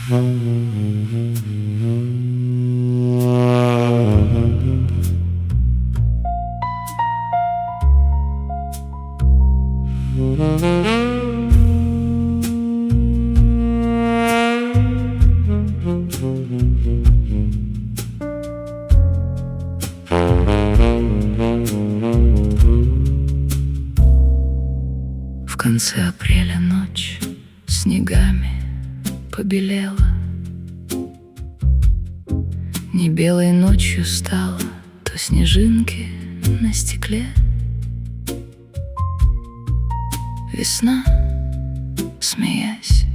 В конце апреля ночь снегами побелела, не белой ночью стало то снежинки на стекле. Весна, смеясь,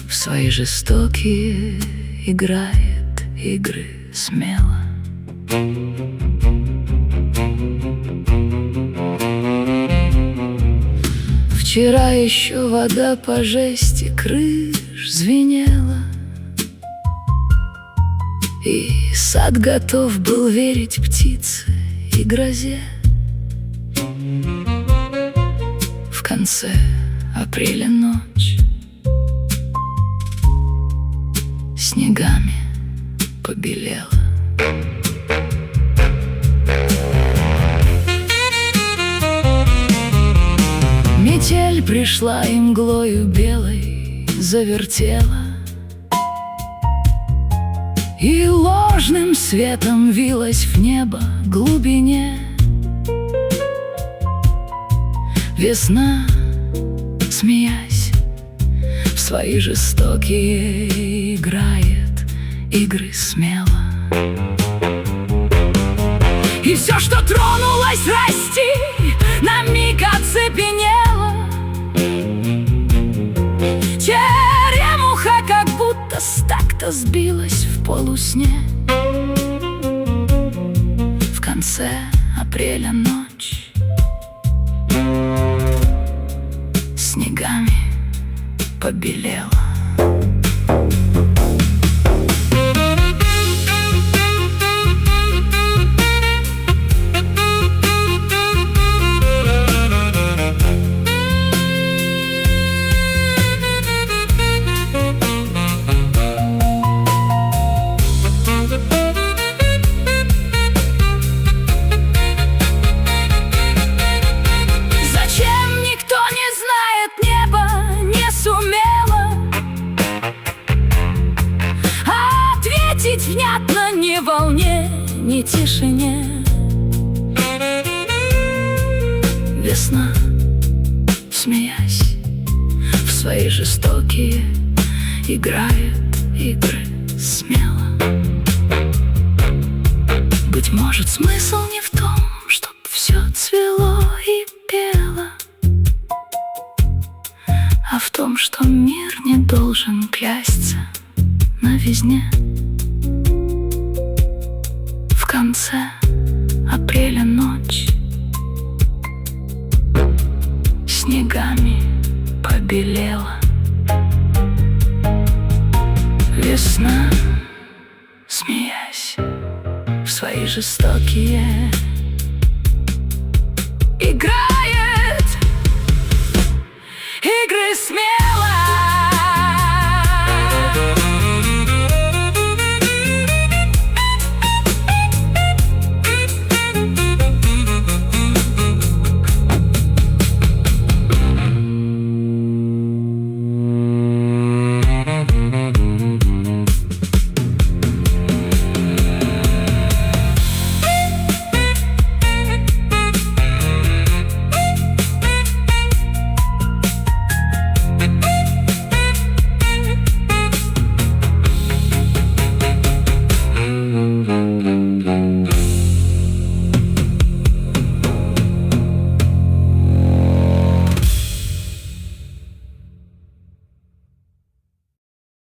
в свои жестокие играет игры смело. Вчера еще вода по жести крыш звенела, и сад готов был верить птице и грозе. В конце апреля ночь снегами побелела. Метель пришла и мглою белой завертела, и ложным светом вилась в небо глубине. Весна, смеясь, в свои жестокие играет игры смело. И все, что тронулось расти, на миг оцепенело. Черемуха как будто с такта сбилась в полусне. В конце апреля ночь снегами побелела. Внятно ни волне, ни тишине. Весна, смеясь, в свои жестокие играет игры смело. Быть может, смысл не в том, чтоб все цвело и пело, а в том, что мир не должен клясться новизне. В конце апреля ночь снегами побелела. Весна, смеясь, в свои жестокие играет игры смело.